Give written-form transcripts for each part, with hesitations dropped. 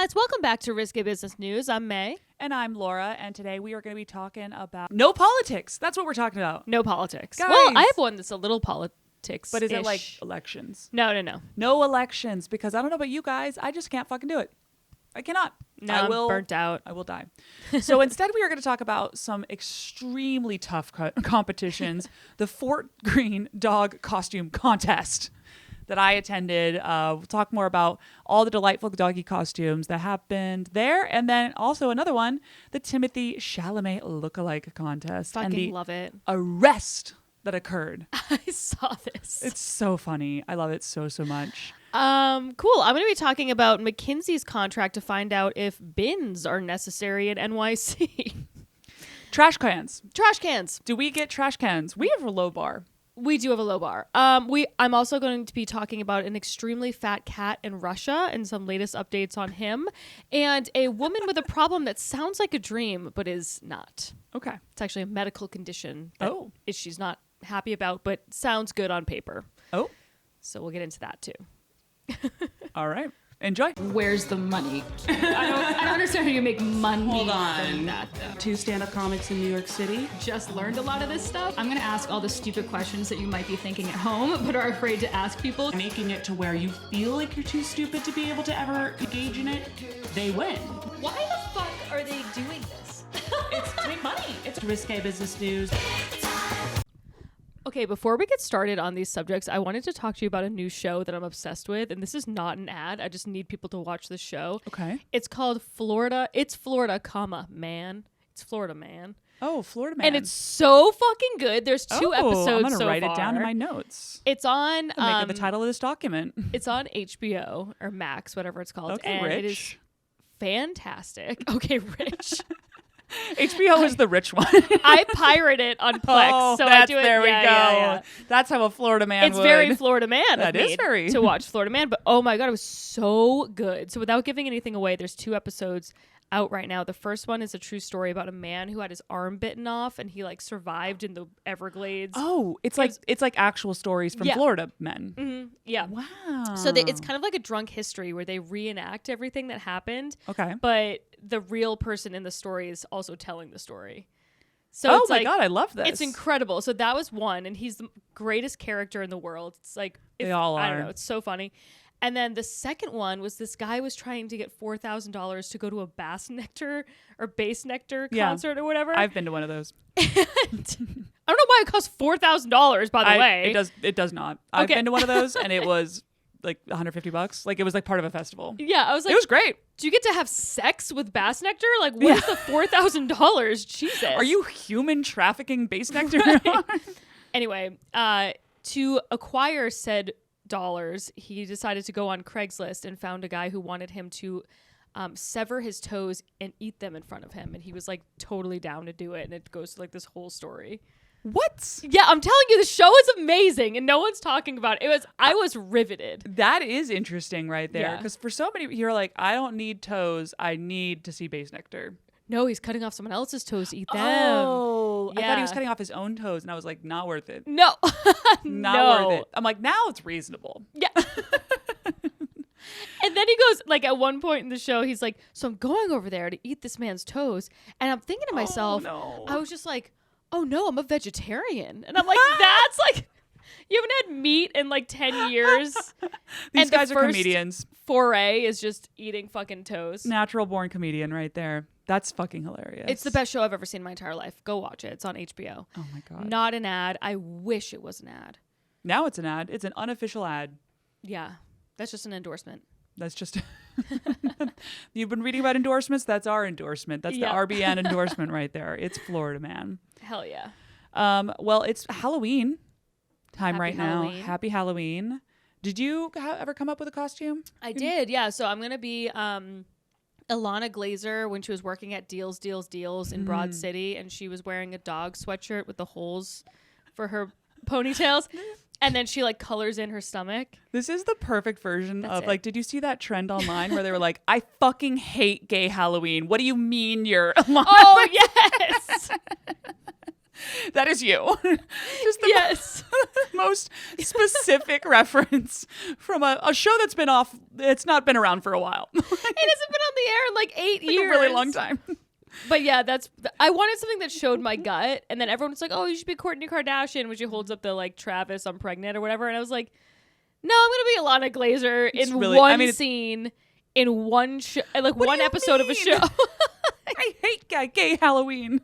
guys, welcome back to Risky Business News. I'm May. And I'm Laura, and today we are going to be talking about no politics. That's what we're talking about. No politics. Guys. Well, I have one that's a little politics. But is it like elections? No. No elections, because I don't know about you guys, I just can't fucking do it. I cannot. No, I'm burnt out. I will die. So instead, we are going to talk about some extremely tough competitions. The Fort Greene Dog Costume Contest that I attended. We'll talk more about all the delightful doggy costumes that happened there. And then also another one, the Timothée Chalamet lookalike contest. Fucking and the love it. arrest that occurred. I saw this. It's so funny. I love it so much. Cool. I'm going to be talking about McKinsey's contract to find out if bins are necessary at NYC. Trash cans. Trash cans. Do we get trash cans? We have a low bar. We do have a low bar. I'm also going to be talking about an extremely fat cat in Russia and some latest updates on him, and a woman with a problem that sounds like a dream but is not. Okay. It's actually a medical condition that she's not happy about, but sounds good on paper. Oh. So we'll get into that too. All right. Enjoy. Where's the money? I don't understand how you make money. Hold on. From that, though. 2 stand-up comics in New York City. Just learned a lot of this stuff. I'm going to ask all the stupid questions that you might be thinking at home, but are afraid to ask people. Making it to where you feel like you're too stupid to be able to ever engage in it, they win. Why the fuck are they doing this? It's to make money. It's risque business news. Okay, before we get started on these subjects, I wanted to talk to you about a new show that I'm obsessed with, and this is not an ad. I just need people to watch this show. Okay. It's called Florida. It's Florida, Man. It's Florida Man. Oh, Florida Man. And it's so fucking good. There's 2 episodes I'm gonna so write far. it down in my notes. It's on Make it the title of this document. It's on HBO or Max, whatever it's called. Okay, and Rich. it is fantastic. Okay, Rich. HBO is the rich one. I pirate it on Plex, so I do it. There we go. Yeah. That's how a Florida man It's would. very Florida Man. That is very. To watch Florida Man, but oh my god, it was so good. So without giving anything away, there's 2 episodes out right now. The first one is a true story about a man who had his arm bitten off, and he like survived in the Everglades. Oh, it's like actual stories from Florida men. Mm-hmm. Yeah. Wow. So it's kind of like a drunk history where they reenact everything that happened. Okay. But the real person in the story is also telling the story. So it's my god, I love this. It's incredible. So that was one, and he's the greatest character in the world. It's like they all are. I don't know. It's so funny. And then the second one was this guy was trying to get $4,000 to go to a bass nectar concert or whatever. I've been to one of those. And I don't know why it costs $4,000. By the way, it does not. I've been to one of those, and it was like $150. Like it was like part of a festival. Yeah, I was like, it was great. Do you get to have sex with bass nectar? Like, what is the $4,000? Jesus. Are you human trafficking bass nectar? Anyway, to acquire said dollars, he decided to go on Craigslist and found a guy who wanted him to sever his toes and eat them in front of him, and he was like totally down to do it, and it goes to like this whole story. What? Yeah, I'm telling you, the show is amazing, and no one's talking about it. I was riveted. That is interesting right there, Yeah. because for so many, you're like, I don't need toes, I need to see bass nectar. No, he's cutting off someone else's toes to eat them. Oh, yeah. I thought he was cutting off his own toes, and I was like, not worth it. No. Not worth it. I'm like, now it's reasonable. Yeah. And then he goes, like, at one point in the show, he's like, so I'm going over there to eat this man's toes. And I'm thinking to myself, I was just like, oh no, I'm a vegetarian. And I'm like, that's like, you haven't had meat in like 10 years. These guys are comedians. Foray is just eating fucking toes. Natural born comedian right there. That's fucking hilarious. It's the best show I've ever seen in my entire life. Go watch it. It's on HBO. Oh my God. Not an ad. I wish it was an ad. Now it's an ad. It's an unofficial ad. Yeah. That's just an endorsement. That's just you've been reading about endorsements. That's our endorsement. That's the RBN endorsement right there. It's Florida Man. Hell yeah. Well, it's Halloween time right Halloween. now. Happy Halloween. Did you ever come up with a costume? I did. Yeah. So I'm going to be Ilana Glazer when she was working at Deals in Broad City, and she was wearing a dog sweatshirt with the holes for her ponytails. And then she like colors in her stomach. This is the perfect version of like, did you see that trend online where they were like, I fucking hate gay Halloween. What do you mean you're Ilana? Oh, yes. That is you. Just the most specific reference from a show that's been off. It's not been around for a while. It hasn't been on the air in like 8 Like years. a really long time. But yeah, I wanted something that showed my gut, and then everyone was like, "Oh, you should be Kourtney Kardashian," when she holds up the like Travis, I'm pregnant or whatever, and I was like, "No, I'm gonna be Alana Glazer in really- one I mean, scene, in one show, like What one do you episode of a mean? show." I hate gay Halloween.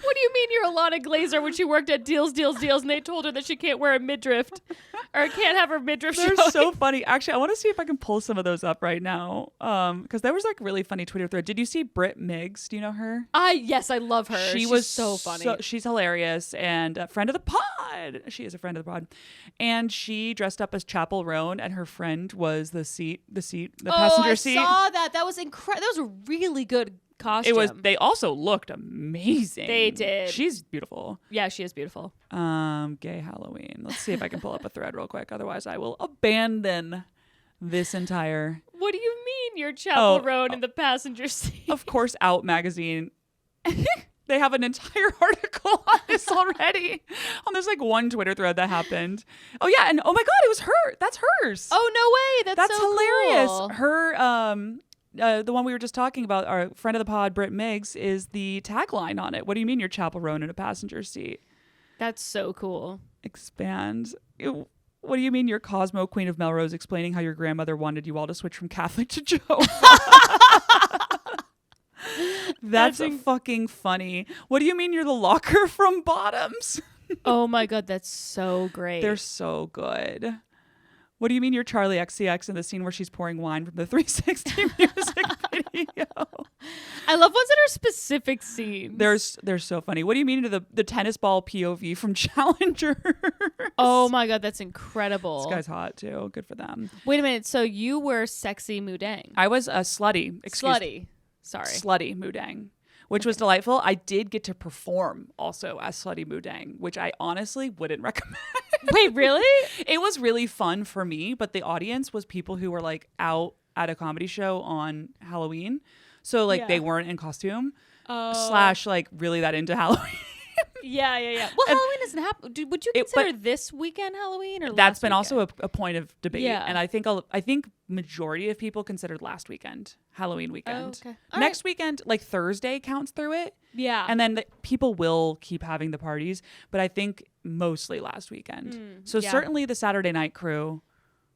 What do you mean you're Alana Glazer when she worked at Deals, and they told her that she can't wear a midriff or can't have her midriff They're showing? so funny. Actually, I want to see if I can pull some of those up right now. Because there was like really funny Twitter thread. Did you see Britt Miggs? Do you know her? Yes, I love her. She's was so funny. She's hilarious and a friend of the pod. She is a friend of the pod. And she dressed up as Chapel Roan, and her friend was the passenger seat. I saw that. That was incredible. That was a really good costume. It was. They also looked amazing. They did. She's beautiful. Yeah, she is beautiful. Gay Halloween. Let's see if I can pull up a thread real quick. Otherwise, I will abandon this entire. What do you mean you're Chapel Oh, Roan in the passenger seat? Of course, Out magazine. They have an entire article on this already. On this like one Twitter thread that happened. Oh yeah, and oh my god, it was her. That's hers. Oh no way! That's so hilarious. cool. Her the one we were just talking about, our friend of the pod, Britt Miggs, is the tagline on it. What do you mean you're Chapel Roan in a passenger seat? That's so cool. Expand. What do you mean you're Cosmo, Queen of Melrose, explaining how your grandmother wanted you all to switch from Catholic to Jehovah? That's fucking funny. What do you mean you're the locker from Bottoms? Oh my god, that's so great. They're so good. What do you mean you're Charlie XCX in the scene where she's pouring wine from the 360 music video? I love ones that are specific scenes. They're so funny. What do you mean to the tennis ball POV from Challenger? Oh my god, that's incredible. This guy's hot too. Good for them. Wait a minute. So you were sexy Mudang. I was a slutty. Slutty. Sorry. Slutty Mudang, which was delightful. I did get to perform also as Slutty Mudang, which I honestly wouldn't recommend. Wait, really? It was really fun for me, but the audience was people who were like out at a comedy show on Halloween. So like they weren't in costume / like really that into Halloween. Yeah. Well, Halloween doesn't happen. Would you consider this weekend Halloween or that's last been weekend? also a point of debate. Yeah. And I think majority of people considered last weekend Halloween weekend. Oh, okay. All Next weekend, like Thursday counts through it. Yeah. And then people will keep having the parties, but I think mostly last weekend. So yeah. certainly the Saturday night crew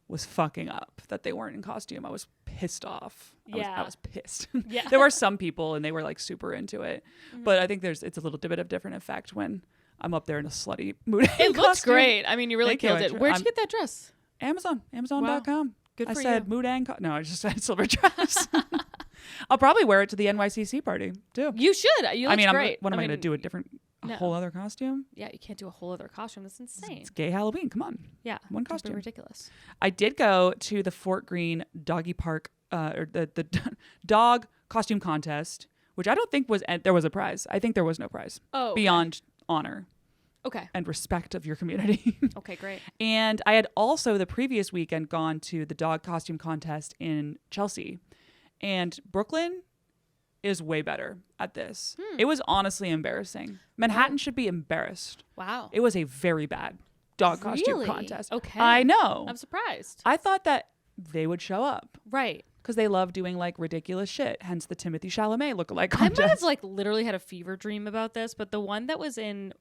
was fucking up that they weren't in costume. I was pissed off. I was pissed. Yeah. There were some people and they were like super into it. But I think it's a little bit of different effect when I'm up there in a slutty mood. It looks great. I mean, you really Thank you. killed it. Where'd you get that dress? Amazon.com. Good I for said you. Mudang. No, I just said silver dress. I'll probably wear it to the NYCC party too. You should. You look great. What am I going to do? A no. whole other costume? Yeah, you can't do a whole other costume. That's insane. It's gay Halloween. Come on. Yeah. One It's costume. ridiculous. I did go to the Fort Greene Doggy Park, or the dog costume contest, which I don't think there was a prize. I think there was no prize. Oh, okay. Beyond honor Okay. and respect of your community. Okay, great. And I had also the previous weekend gone to the dog costume contest in Chelsea. And Brooklyn is way better at this. It was honestly embarrassing. Manhattan should be embarrassed. Wow. It was a very bad dog costume Really? contest. Okay. I know. I'm surprised. I thought that they would show up Right. because they love doing like ridiculous shit. Hence the Timothée Chalamet lookalike I might have contest. like literally had a fever dream about this, but the one that was in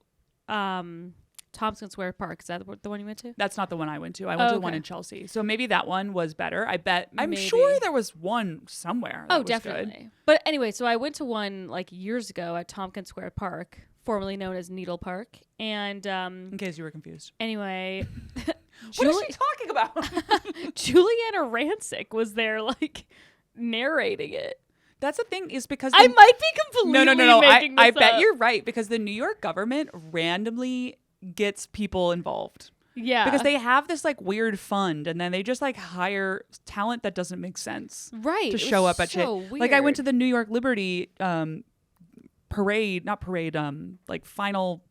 Tompkins Square Park, is that the one you went to? That's not the one I went to. I went to the one okay. in Chelsea. So maybe that one was better. I'm Maybe. sure there was one somewhere. That Oh, was definitely. Good. But anyway, so I went to one like years ago at Tompkins Square Park, formerly known as Needle Park. And In case you were confused. anyway, What is she talking about? Juliana Rancic was there like narrating it. That's the thing is because I might be completely no. making this I bet up. you're right because the New York government randomly gets people involved. Yeah. Because they have this like weird fund and then they just like hire talent that doesn't make sense. right To it show was up at so shit. weird. Like I went to the New York Liberty like final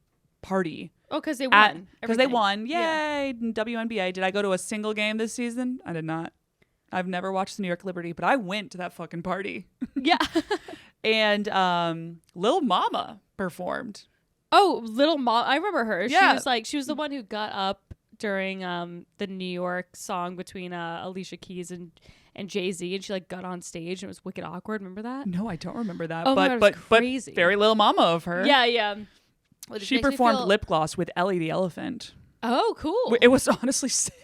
party. Oh, because they won. Because they everything. won. Yeah. Yay. WNBA. Did I go to a single game this season? I did not. I've never watched the New York Liberty, but I went to that fucking party. Yeah. And Lil Mama performed. Oh, Little Mom. I remember her. Yeah. She was the one who got up during the New York song between Alicia Keys and and Jay-Z, and she like got on stage and it was wicked awkward. Remember that? No, I don't remember that. Oh my God, it was crazy. But very little mama of her. Yeah. Well, She performed lip gloss with Ellie the elephant. Oh, cool. It was honestly sick.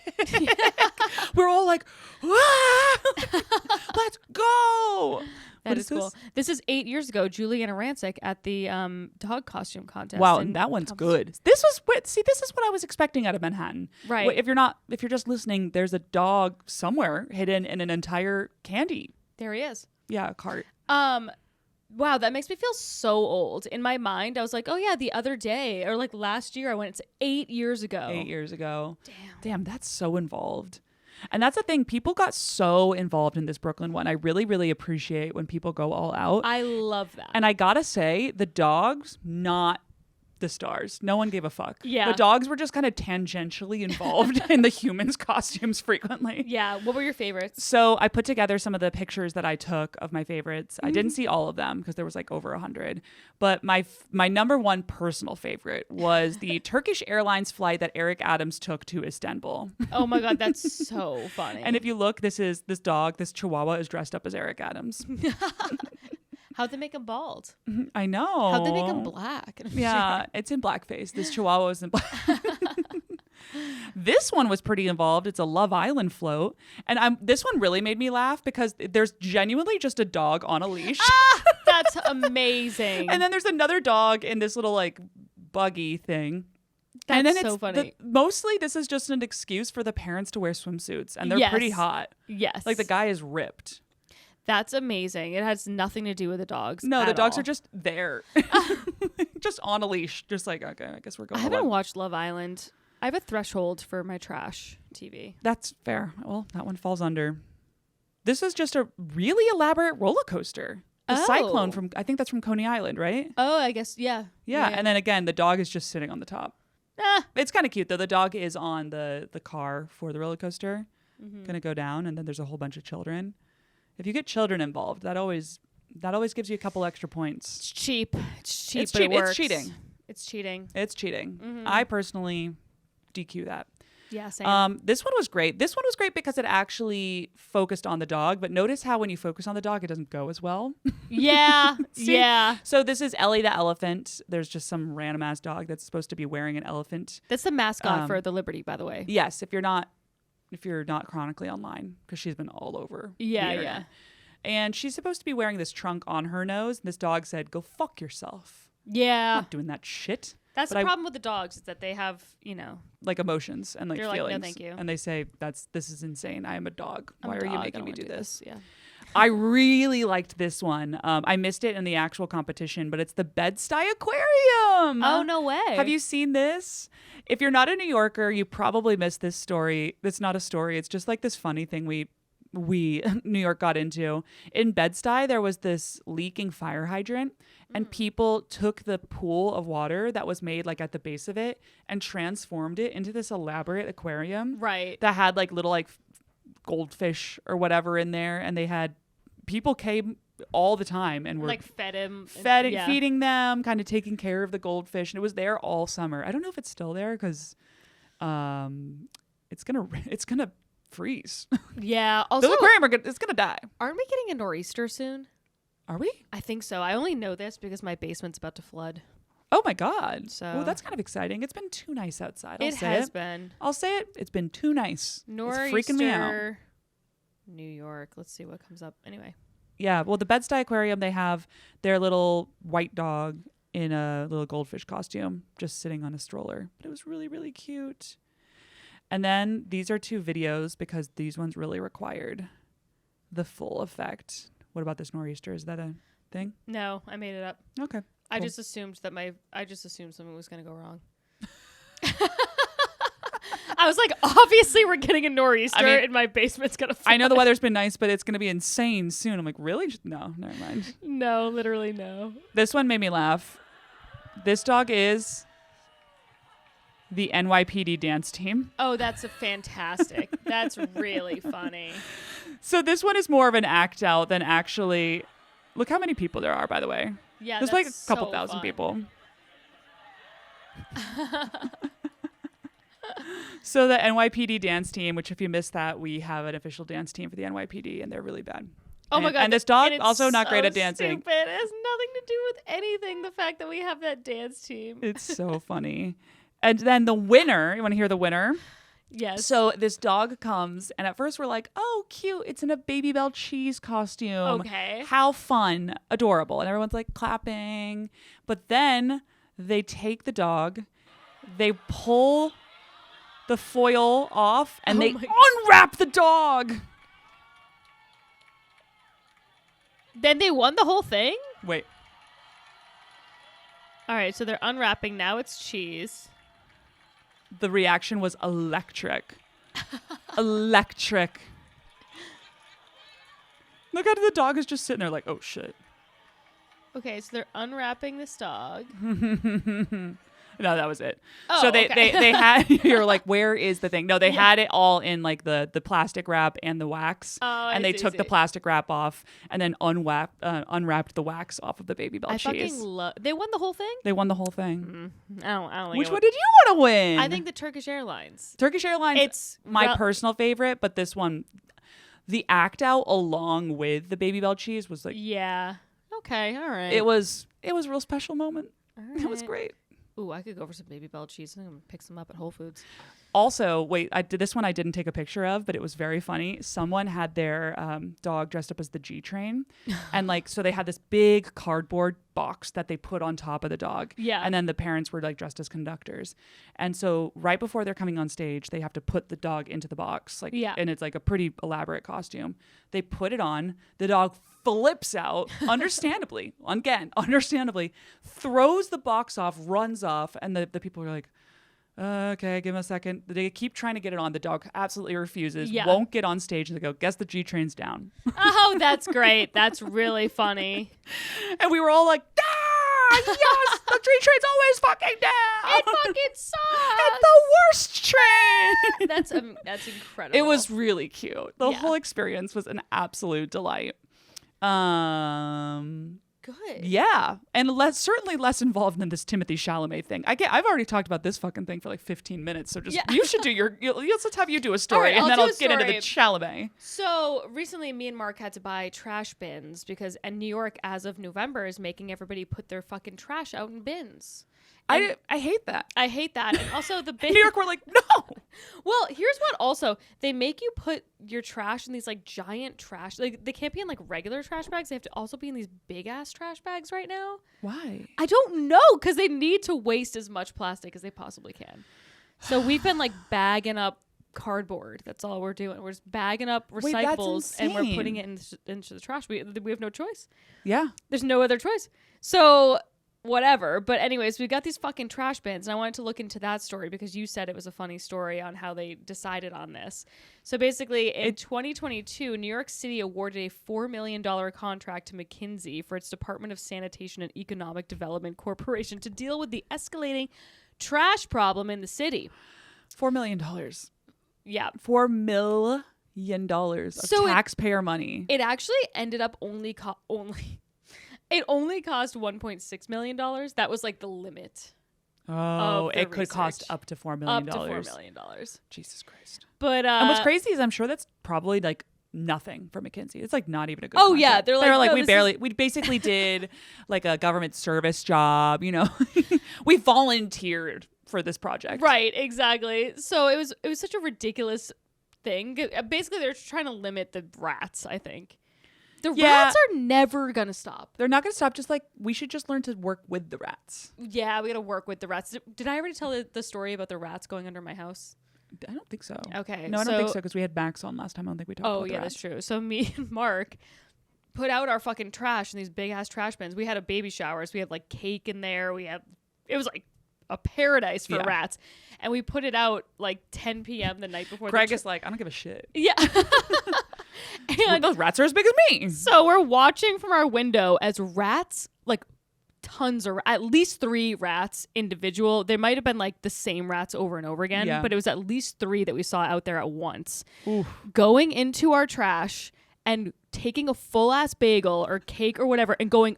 We're all like, let's go. That is cool. This is 8 years ago. Juliana Rancic at the dog costume contest. Wow, and that one's good. This is what I was expecting out of Manhattan. Right. If you're just listening, there's a dog somewhere hidden in an entire candy. There he is. Yeah, cart. Wow, that makes me feel so old. In my mind, I was like, oh yeah, the other day or like last year I went. It's 8 years ago. 8 years ago. Damn, that's so involved. And that's the thing. People got so involved in this Brooklyn one. I really, really appreciate when people go all out. I love that. And I gotta say, the dogs, not the stars. No one gave a fuck. Yeah. The dogs were just kind of tangentially involved in the humans' costumes frequently. Yeah. What were your favorites? So I put together some of the pictures that I took of my favorites. I didn't see all of them because there was like over 100. But my number one personal favorite was the Turkish Airlines flight that Eric Adams took to Istanbul. Oh my God, that's so funny. And if you look, this Chihuahua is dressed up as Eric Adams. How'd they make him bald? I know. How'd they make him black? Yeah, it's in blackface. This Chihuahua is in black. This one was pretty involved. It's a Love Island float. And this one really made me laugh because there's genuinely just a dog on a leash. That's amazing. And then there's another dog in this little like buggy thing. That's and then so funny. Mostly this is just an excuse for the parents to wear swimsuits. And they're pretty hot. Yes. Like the guy is ripped. That's amazing. It has nothing to do with the dogs. No, the dogs all. are just there. Just on a leash. Just like, okay, I guess we're going. I haven't watched Love Island. I have a threshold for my trash TV. That's fair. Well, that one falls under. This is just a really elaborate roller coaster. The Cyclone I think that's from Coney Island, right? Oh, I guess, yeah. Yeah. And then again, the dog is just sitting on the top. It's kind of cute though. The dog is on the car for the roller coaster. Gonna go down, and then there's a whole bunch of children. If you get children involved, that always gives you a couple extra points. It's cheap. It's cheap. It works. It's cheating. It's cheating. I personally DQ that. Yeah, same. This one was great. This one was great because it actually focused on the dog. But notice how when you focus on the dog, it doesn't go as well. Yeah. See? Yeah. So this is Ellie the elephant. There's just some random ass dog that's supposed to be wearing an elephant. That's the mascot for the Liberty, by the way. Yes, if you're not chronically online, because she's been all over. Yeah. And she's supposed to be wearing this trunk on her nose. And this dog said, "Go fuck yourself." Yeah. I'm not doing that shit. That's the problem with the dogs is that they have, like emotions and like they're feelings. like, no, thank you. And they say, this is insane. I am a dog. Why are you making me do this? Yeah. I really liked this one. I missed it in the actual competition, but it's the Bed-Stuy Aquarium. Oh, no way. Have you seen this? If you're not a New Yorker, you probably missed this story. It's not a story. It's just like this funny thing we New York got into. In Bed-Stuy, there was this leaking fire hydrant, and people took the pool of water that was made like at the base of it and transformed it into this elaborate aquarium. Right. That had like little like goldfish or whatever in there, and they had people came all the time and were like feeding them, kind of taking care of the goldfish, and it was there all summer. I don't know if it's still there because it's gonna freeze. Yeah. Also, the aquarium it's gonna die. Aren't we getting a nor'easter soon? Are we? I think so. I only know this because my basement's about to flood. Oh my God. So that's kind of exciting. It's been too nice outside. It has been. I'll say it. It's been too nice. Nor'easter, it's freaking me out. New York. Let's see what comes up. Anyway. Yeah. Well, the Bed-Stuy Aquarium, they have their little white dog in a little goldfish costume just sitting on a stroller. But it was really, really cute. And then these are 2 videos because these ones really required the full effect. What about this nor'easter? Is that a thing? No, I made it up. Okay. Cool. I just assumed something was going to go wrong. I was like, obviously we're getting a nor'easter and my basement's going to flood. I know the weather's been nice, but it's going to be insane soon. I'm like, really? No, never mind. No, literally no. This one made me laugh. This dog is the NYPD dance team. Oh, that's fantastic. That's really funny. So this one is more of an act out than actually. Look how many people there are, by the way. Yeah, there's like a couple thousand people. So the NYPD dance team, which if you missed that, we have an official dance team for the NYPD, and they're really bad. Oh my God. And this dog And it's also not great so at dancing. Stupid. It has nothing to do with anything. The fact that we have that dance team. It's so funny. And then the winner, you want to hear the winner? Yes. So this dog comes, and at first we're like, oh, cute. It's in a Baby Bell cheese costume. Okay. How fun. Adorable. And everyone's like clapping. But then they take the dog, they pull the foil off, and they unwrap the dog. Then they won the whole thing? Wait. All right, so they're unwrapping. Now it's cheese. The reaction was electric. Electric. Look at the dog is just sitting there like, oh shit. Okay, so they're unwrapping this dog. No, that was it. Oh, so they had you're like, where is the thing? No, they Yeah. had it all in like the plastic wrap and the wax. Oh, and they took the plastic wrap off and then unwrapped the wax off of the Baby Bell I cheese. fucking love. They won the whole thing. They won the whole thing. I don't think Which it one did you want to win? I think the Turkish Airlines. Turkish Airlines. It's my personal favorite, but this one, the act out along with the Baby Bell cheese was like, Yeah. Okay. All right. it was a real special moment. All It was right. great. Ooh, I could go for some Baby Bell cheese. I'm gonna pick some up at Whole Foods. Also, wait, I did this one. I didn't take a picture of, but it was very funny. Someone had their dog dressed up as the G train, and like, so they had this big cardboard box that they put on top of the dog. Yeah. And then the parents were like dressed as conductors, and so right before they're coming on stage, they have to put the dog into the box, like, Yeah. and it's like a pretty elaborate costume. They put it on. The dog flips out, understandably, throws the box off, runs off, and the people are like, okay, give him a second. They keep trying to get it on. The dog absolutely refuses, Yeah. won't get on stage. And they go, guess the G train's down. Oh, that's great. That's really funny. And we were all like, yes, the G train's always fucking down. It fucking sucks. It's the worst train. That's incredible. It was really cute. The Yeah. whole experience was an absolute delight. good. Yeah, and certainly less involved than this Timothée Chalamet thing. I've already talked about this fucking thing for like 15 minutes, so just you should do let's have you do a story, right, and I'll then do I'll a get into the story. Chalamet. So recently, me and Mark had to buy trash bins and New York, as of November, is making everybody put their fucking trash out in bins. I hate that. I hate that. And also the bin. New York, we're like, no. Well, here's what also, they make you put your trash in these like giant trash, like they can't be in like regular trash bags. They have to also be in these big ass trash bags right now. Why? I don't know, because they need to waste as much plastic as they possibly can. So we've been like bagging up cardboard. That's all we're doing. We're just bagging up Wait, that's recyclables and we're insane. putting it into the trash. We have no choice. Yeah. There's no other choice. So whatever. But anyways, we got these fucking trash bins, and I wanted to look into that story because you said it was a funny story on how they decided on this. So basically, in 2022, New York City awarded a $4 million contract to McKinsey for its Department of Sanitation and Economic Development Corporation to deal with the escalating trash problem in the city. $4 million. Yeah. $4 million of So taxpayer money. It actually ended up it only cost $1.6 million. That was like the limit. Oh, of the it could cost research. up to $4 million. Up to $4 million. Jesus Christ. But And what's crazy is I'm sure that's probably like nothing for McKinsey. It's like not even a good Oh, yeah. contract. They're like, no, we basically did like a government service job, you know. We volunteered for this project. Right, exactly. So it was such a ridiculous thing. Basically, they're trying to limit the rats, I think. The rats are never going to stop. They're not going to stop. Just like we should just learn to work with the rats. Yeah, we got to work with the rats. Did I already tell the story about the rats going under my house? I don't think so. Okay. No, I don't think so because we had Max on last time. I don't think we talked about the Yeah, rats. that's true. So me and Mark put out our fucking trash in these big ass trash bins. We had a baby shower, so we had like cake in there. It was like a paradise for rats. And we put it out like 10 p.m. the night before. Greg is like, I don't give a shit. Yeah. And those rats are as big as me. so we're watching from our window as rats, like tons of, at least 3 rats individual. There might have been like the same rats over and over again, but it was at least 3 that we saw out there at once. Oof. Going into our trash and taking a full ass bagel or cake or whatever and going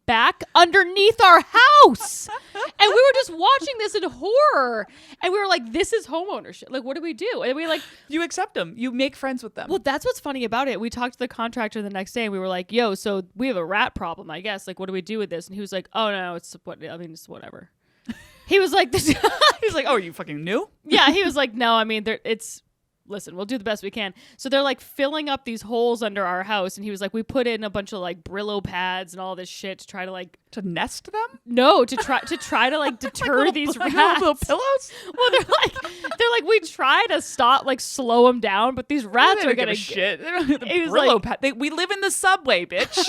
back underneath our house. And we were just watching this in horror. And we were like, this is homeownership. Like, what do we do? And we like... You accept them. You make friends with them. Well, that's what's funny about it. We talked to the contractor the next day and we were like, yo, so we have a rat problem, I guess. Like, what do we do with this? And he was like, oh, no, it's whatever. He was like... This. He's like, oh, are you fucking new? Yeah, he was like, no, I mean, listen, we'll do the best we can. So they're like filling up these holes under our house. And he was like, we put in a bunch of like Brillo pads and all this shit to try to like... To nest them? No, to try to like deter like these like rats. little pillows? Well, they're like, we try to stop, like slow them down, but these rats They are don't gonna give a shit. They don't have the It was Brillo like- pad. We live in the subway, bitch.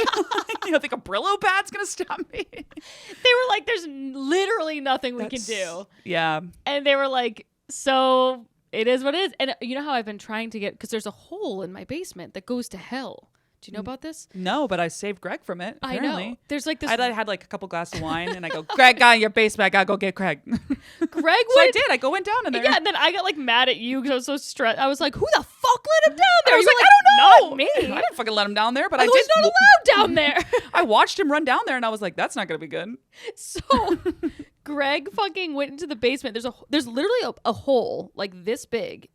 You think a Brillo pad's gonna stop me? They were like, there's literally nothing we can do. Yeah. And they were like, so it is what it is. And you know how I've been trying to get, because there's a hole in my basement that goes to hell. Do you know about this? No, but I saved Greg from it. Apparently. I know. There's like this. I had like a couple glasses of wine, and I go, Greg, got in your basement. I gotta go get Greg. Greg So I did. I went down in there. Yeah, and then I got like mad at you because I was so stressed. I was like, who the fuck let him down there? I was You like, were I don't know. Not me. I didn't fucking let him down there, but I I did. was not allowed down there. I watched him run down there, and I was like, that's not gonna be good. So Greg fucking went into the basement. There's literally a hole like this big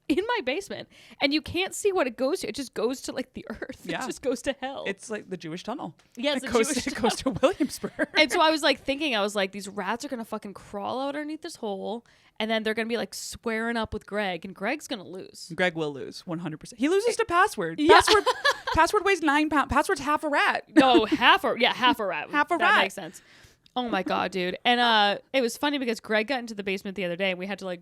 in my basement, and you can't see what it goes to. It just goes to like the earth. Yeah. It just goes to hell. It's like the Jewish tunnel. Yes, it goes to Williamsburg. And so I was like thinking, I was like, these rats are gonna fucking crawl out underneath this hole, and then they're gonna be like squaring up with Greg, and Greg's gonna lose. Greg will lose 100%. He loses to Password. Yeah. Password weighs 9 pounds. Password's half a rat. No, half a rat. Half a that rat. makes sense. Oh my god, dude. And it was funny because Greg got into the basement the other day, and we had to like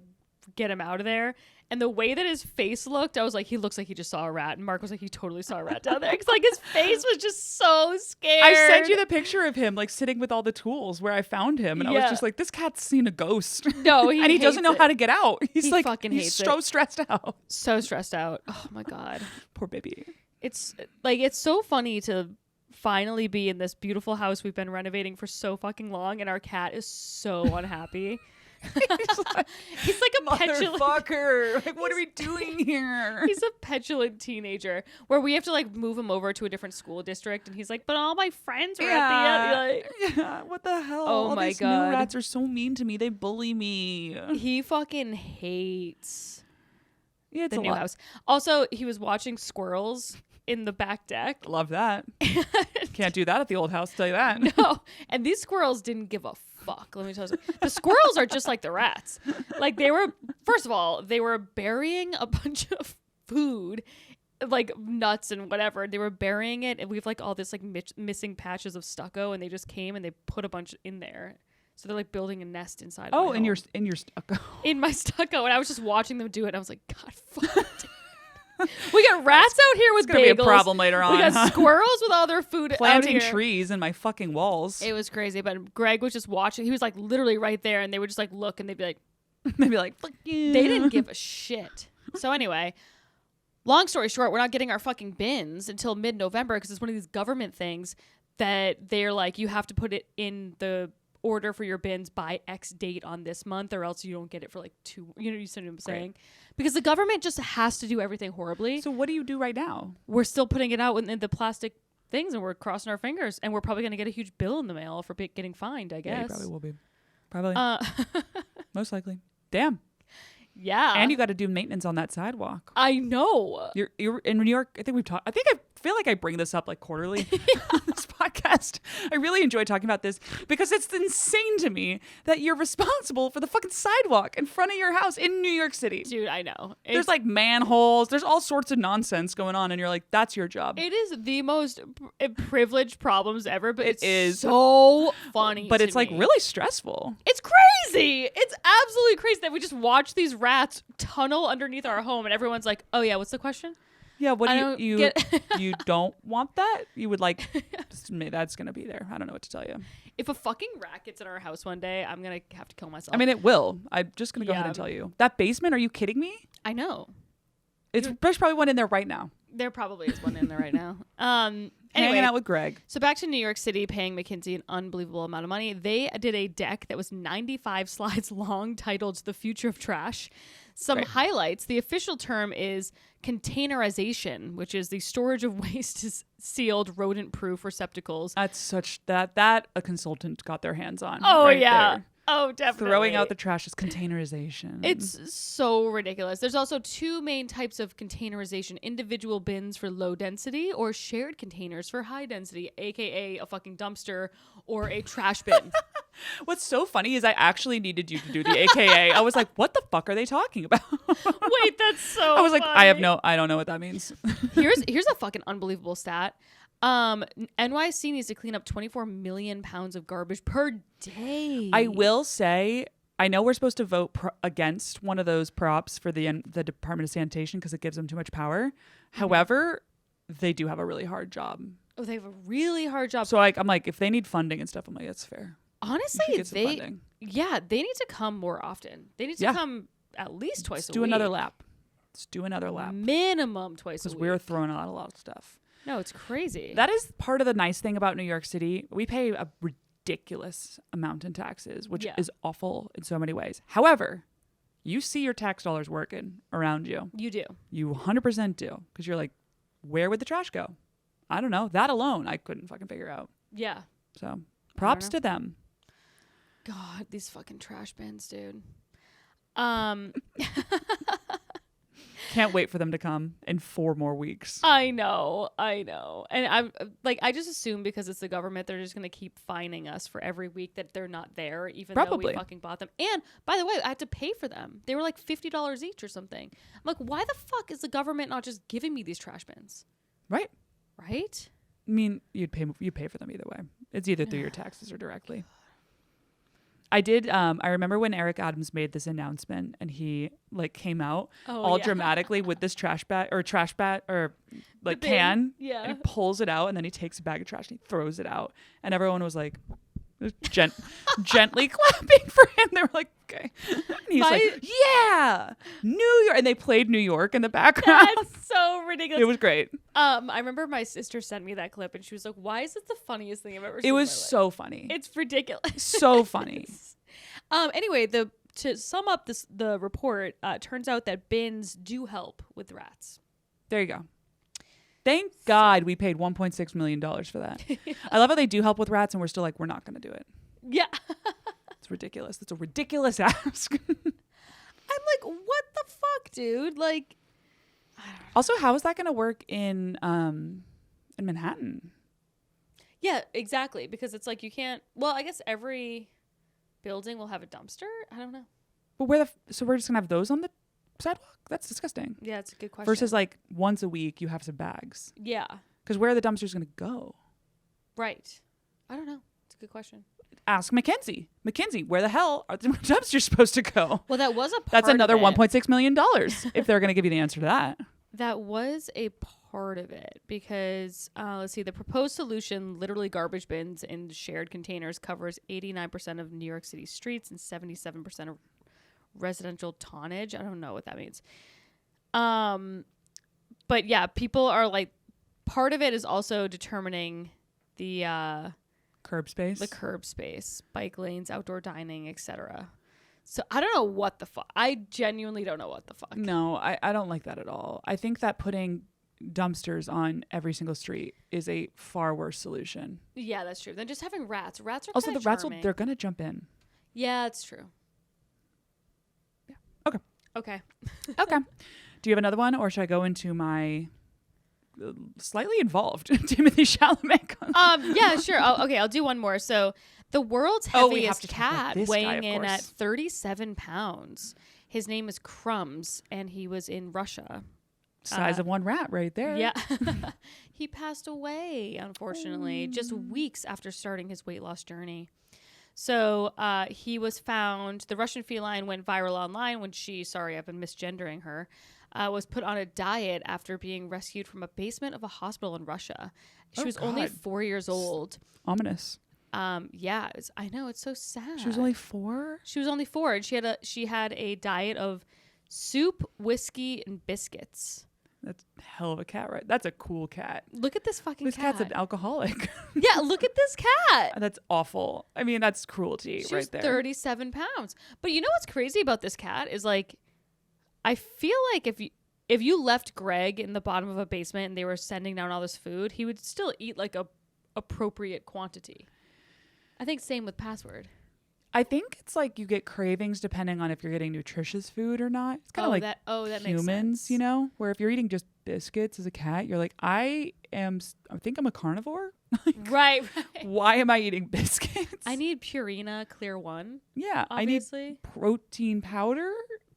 get him out of there. And the way that his face looked, I was like, he looks like he just saw a rat. And Mark was like, he totally saw a rat down there. Because like his face was just so scared. I sent you the picture of him like sitting with all the tools where I found him, and I was Yeah. just like, this cat's seen a ghost. No, and he doesn't hates know it. how to get out. He's He like, fucking he's hates so it. stressed out. So stressed out. Oh my god. Poor baby. It's like, it's so funny to finally be in this beautiful house we've been renovating for so fucking long, and our cat is so unhappy. He's like a petulant Motherfucker. Like, what are we doing here? He's a petulant teenager where we have to like move him over to a different school district, and he's like, but all my friends are at the end. Yeah, what the hell? Oh all my these God. new rats are so mean to me. They bully me. He fucking hates Yeah, it's the a new lot. house. Also, he was watching squirrels in the back deck. Love that. Can't do that at the old house, tell you that. No, and these squirrels didn't give a fuck. Let me tell you something. The squirrels are just like the rats. Like first of all, they were burying a bunch of food, like nuts and whatever. They were burying it, and we have like all this like missing patches of stucco, and they just came and they put a bunch in there. So they're like building a nest inside. Oh, my in your home. stucco. In my stucco, and I was just watching them do it. And I was like, God, fuck. We got rats out here with It's gonna bagels. be a problem later on. We got huh? squirrels with all their food Planting out here. trees in my fucking walls. It was crazy, but Greg was just watching. He was like literally right there, and they would just like look, and they'd be like, They'd be like, fuck you. they didn't give a shit. So anyway, long story short, we're not getting our fucking bins until mid-November because it's one of these government things that they're like, you have to put it in the order for your bins by X date on this month, or else you don't get it for like 2. You see what I'm saying? Because the government just has to do everything horribly. So what do you do right now? We're still putting it out in the plastic things, and we're crossing our fingers, and we're probably going to get a huge bill in the mail for getting fined, I guess. Yeah, you probably will be. Probably. Most likely. Damn. Yeah. And you got to do maintenance on that sidewalk. I know. You're in New York. I think we've talked. I feel like I bring this up like quarterly on this podcast. I really enjoy talking about this because it's insane to me that you're responsible for the fucking sidewalk in front of your house in New York City. Dude, I know. There's like manholes. There's all sorts of nonsense going on, and you're like, that's your job. It is the most privileged problems ever, but it's is. so funny. But to it's like me. really stressful. It's crazy. It's absolutely crazy that we just watch these rats tunnel underneath our home, and everyone's like, "Oh yeah, what's the question?" Yeah, what I do don't you get- you don't want that? You would like that's gonna be there. I don't know what to tell you. If a fucking rat gets in our house one day, I'm gonna have to kill myself. I mean, it will. I'm just gonna go ahead Yeah. and tell you that basement. Are you kidding me? I know. There's probably one in there right now. There probably is one in there right now. Anyway, Hanging out with Greg. So back to New York City, paying McKinsey an unbelievable amount of money. They did a deck that was 95 slides long, titled "The Future of Trash." Some Great. highlights. The official term is containerization, which is the storage of waste to sealed, rodent-proof receptacles. That's such that a consultant got their hands on. Oh, right yeah. there. Oh, definitely. Throwing out the trash is containerization. It's so ridiculous. There's also two main types of containerization: individual bins for low density or shared containers for high density, aka a fucking dumpster or a trash bin. What's so funny is I actually needed you to do the AKA. I was like, what the fuck are they talking about? Wait, that's so I was like, funny. I don't know what that means. Here's a fucking unbelievable stat. NYC needs to clean up 24 million pounds of garbage per day. I will say, I know we're supposed to vote against one of those props for the Department of Sanitation because it gives them too much power. However, they do have a really hard job. Oh, they have a really hard job. So I'm like, if they need funding and stuff, I'm like, that's fair. Honestly, You should get some funding. they need to come more often. They need to come at least twice a week. Do another lap. Let's do another lap. Minimum twice a Because week. we're throwing out a lot of stuff. No, it's crazy. That is part of the nice thing about New York City. We pay a ridiculous amount in taxes, which is awful in so many ways. However, you see your tax dollars working around you. You do. You 100% do. Because you're like, where would the trash go? I don't know. That alone, I couldn't fucking figure out. Yeah. So props to them. God, these fucking trash bins, dude. Can't wait for them to come in 4 more weeks. I know. And I'm like, I just assume because it's the government, they're just going to keep fining us for every week that they're not there, even though Probably. we fucking bought them. And by the way, I had to pay for them. They were like $50 each or something. I'm like, why the fuck is the government not just giving me these trash bins? Right? Right? I mean, you pay for them either way. It's either through your taxes or directly. I did. I remember when Eric Adams made this announcement and he like came out all dramatically with this trash bat or like can. Yeah. And he pulls it out and then he takes a bag of trash and he throws it out. And everyone was like gently clapping for him. They were like, okay. And he's like, yeah, New York. And they played New York in the background. That's so ridiculous. It was great. I remember my sister sent me that clip and she was like, why is this the funniest thing I've ever seen? It was in my life? so funny. It's ridiculous. So funny. Anyway, to sum up the report, turns out that bins do help with rats. There you go. Thank God we paid $1.6 million for that. I love how they do help with rats and we're still like, we're not going to do it. Yeah. It's ridiculous. That's a ridiculous ask. I'm like, what the fuck, dude? Like, also, how is that going to work in Manhattan? yeah, exactly. Because it's like you can't. Well, I guess every building will have a dumpster. I don't know. But so we're just going to have those on the sidewalk? That's disgusting. Yeah, it's a good question. Versus like once a week you have some bags. Yeah. Because where are the dumpsters going to go? Right. I don't know. It's a good question. Ask McKinsey. McKinsey, where the hell are the dumpsters supposed to go? Well, that was a part That's another of it. $1.6 million if they're going to give you the answer to that. That was a part of it because, let's see, the proposed solution, literally garbage bins in shared containers, covers 89% of New York City streets and 77% of residential tonnage. I don't know what that means. But yeah, people are like, part of it is also determining the Curb space. the curb space, bike lanes, outdoor dining, etc. So I don't know what the fuck. I genuinely don't know what the fuck. No, I don't like that at all. I think that putting dumpsters on every single street is a far worse solution. Yeah, that's true. Than just having rats. Rats are Also, kinda the rats charming. they're gonna jump in. Yeah, that's true. Yeah. Okay. Okay. Okay. Do you have another one, or should I go into my slightly involved Timothée Chalamet? Yeah, sure. I'll do one more. So the world's Oh, we have heaviest to talk about cat, this guy, weighing of in at course. 37 pounds. His name is Crumbs, and he was in Russia. Size of one rat right there. Yeah. He passed away, unfortunately, just weeks after starting his weight loss journey. So he was found, the Russian feline went viral online when she, sorry, I've been misgendering her, was put on a diet after being rescued from a basement of a hospital in Russia. She was only God. 4 years old. Ominous. Yeah, I know, it's so sad. She was only 4? She was only 4, and she had a diet of soup, whiskey, and biscuits. That's a hell of a cat, right? That's a cool cat. Look at this fucking This cat. cat's an alcoholic. Yeah, look at this cat. That's awful. I mean, that's cruelty She right was there. 37 pounds. But you know what's crazy about this cat is like, I feel like if you left Greg in the bottom of a basement and they were sending down all this food, he would still eat like a appropriate quantity. I think same with Password. I think it's like you get cravings depending on if you're getting nutritious food or not. It's kind of like that makes humans, sense. you know, where if you're eating just biscuits as a cat, you're like, I think I'm a carnivore. Right. Why am I eating biscuits? I need Purina Clear 1. Yeah. Obviously. I need protein powder.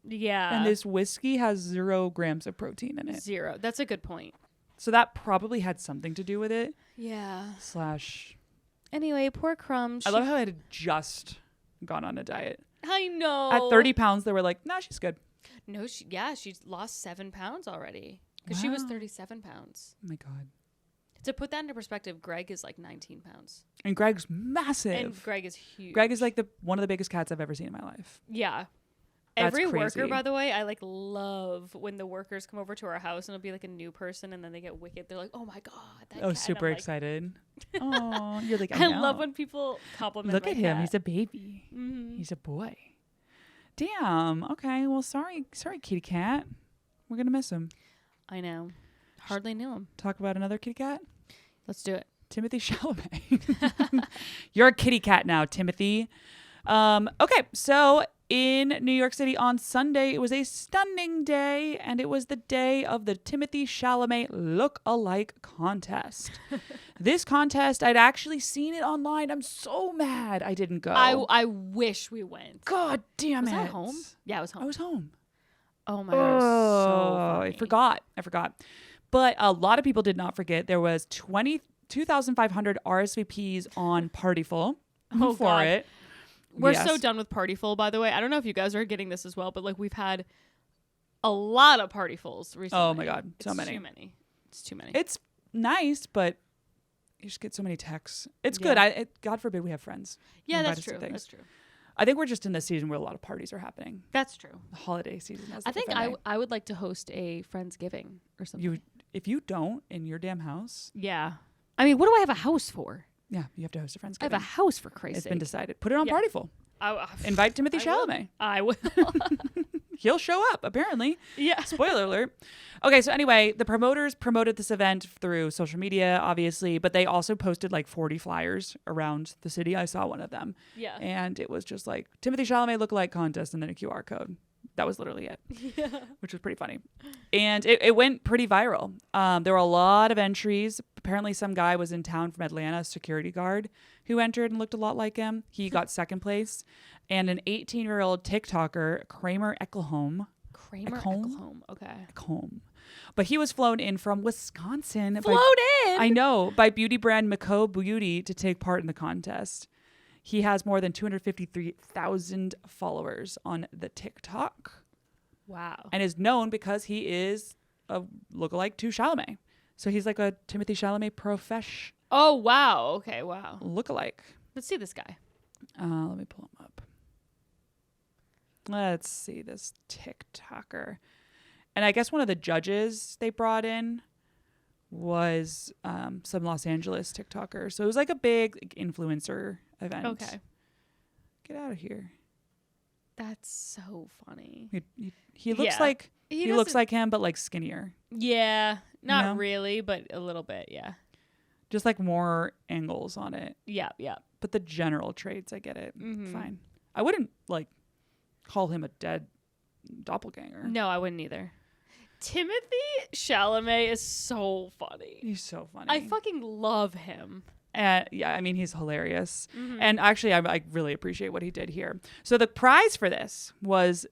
Yeah. And this whiskey has 0 grams of protein in it. 0. That's a good point. So that probably had something to do with it. Yeah. / Anyway, poor Crumbs. I love how I had just gone on a diet. I know. At 30 pounds, they were like, nah, she's good. No, she's lost 7 pounds already. Because she was 37 pounds. Oh my God. To put that into perspective, Greg is like 19 pounds. And Greg's massive. And Greg is huge. Greg is like one of the biggest cats I've ever seen in my life. Yeah. That's Every crazy. worker, by the way, I like love when the workers come over to our house and it'll be like a new person and then they get wicked. They're like, oh my God. That cat. Super I'm like, excited. Oh, you're like, I know. love when people compliment Look my at him. cat. He's a baby. Mm-hmm. He's a boy. Damn. Okay. Well, sorry, kitty cat. We're going to miss him. I know. Hardly knew him. Talk about another kitty cat. Let's do it. Timothée Chalamet. You're a kitty cat now, Timothy. Okay, so in New York City on Sunday, it was a stunning day, and it was the day of the Timothée Chalamet look-alike contest. This contest, I'd actually seen it online. I'm so mad I didn't go. I wish we went. God damn Was it. I home? Yeah, I was home. I was home. Oh my God. It was so Oh, funny. I forgot. But a lot of people did not forget. There was 2,500 RSVPs on Partyful Oh, for God. it. We're Yes. so done with Partyful, by the way. I don't know if you guys are getting this as well, but like we've had a lot of Partyfuls recently. Oh my God, so many. Too many. It's too many. It's nice, but you just get so many texts. It's Yeah. good. God forbid we have friends. Yeah, Invite that's us to true. things. That's true. I think we're just in the season where a lot of parties are happening. That's true. The holiday season. As I if think may. I would like to host a Friendsgiving or something. If you don't in your damn house, Yeah. I mean, what do I have a house for? yeah, you have to host a Friendsgiving. I have a house for Christ's It's sake. been decided. Put it on Yeah. Partyful. Invite Timothée I will. Chalamet. I will. He'll show up, apparently. Yeah. Spoiler alert. Okay, so anyway, the promoters promoted this event through social media, obviously, but they also posted like 40 flyers around the city. I saw one of them. Yeah. And it was just like Timothée Chalamet lookalike contest and then a QR code. That was literally it, which was pretty funny. And it went pretty viral. There were a lot of entries. Apparently some guy was in town from Atlanta, a security guard, who entered and looked a lot like him. He got second place. And an 18-year-old TikToker, Kramer Eckelholm. Eckelholm. Okay. Eckelholm. But he was flown in from Wisconsin. Flown in? I know. By beauty brand Mako Beauty to take part in the contest. He has more than 253,000 followers on the TikTok. Wow. And is known because he is a lookalike to Chalamet. So he's like a Timothée Chalamet profesh Oh, wow. Okay, wow. lookalike. Let's see this guy. Let me pull him up. Let's see this TikToker. And I guess one of the judges they brought in was some Los Angeles TikToker. So it was like a big influencer event. Okay. Get out of here. That's so funny. He looks Yeah. like he looks doesn't- like him, but like skinnier. Yeah. Not know? really, but a little bit. Yeah. Just like more angles on it. Yeah. Yeah. But the general traits, I get it. Mhm. Fine. I wouldn't like call him a dead doppelganger. No, I wouldn't either. Timothée Chalamet is so funny. He's so funny. I fucking love him. Yeah, I mean, he's hilarious. And actually, I really appreciate what he did here. So the prize for this was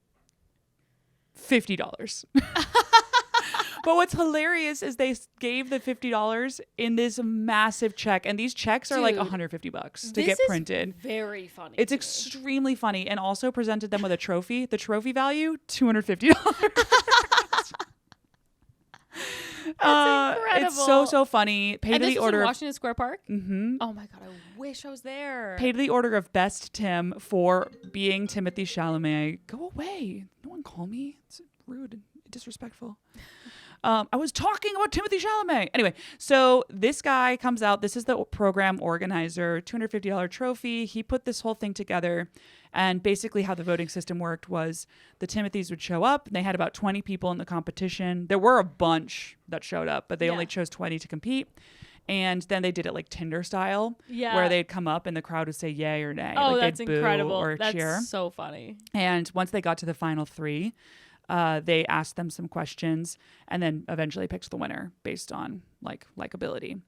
$50. But what's hilarious is they gave the $50 in this massive check. And these checks are like Dude, $150 to This get is printed. very funny. It's to me. extremely funny, and also presented them with a trophy. The trophy value, $250. That's It's incredible. so funny. Paid And to this the was order in of Washington Square Park? Mhm. Oh my God, I wish I was there. paid to the order of Best Tim for being Timothée Chalamet. Go away! No one call me. It's rude and disrespectful. I was talking about Timothée Chalamet. Anyway, so this guy comes out. This is the program organizer, $250 trophy. He put this whole thing together. And basically how the voting system worked was the Timothys would show up. They had about 20 people in the competition. There were a bunch that showed up, but they only chose 20 to compete. And then they did it like Tinder style, where they'd come up and the crowd would say yay or nay. Oh, like that's they'd boo incredible. or That's cheer. so funny. And once they got to the final three, they asked them some questions and then eventually picked the winner based on likability.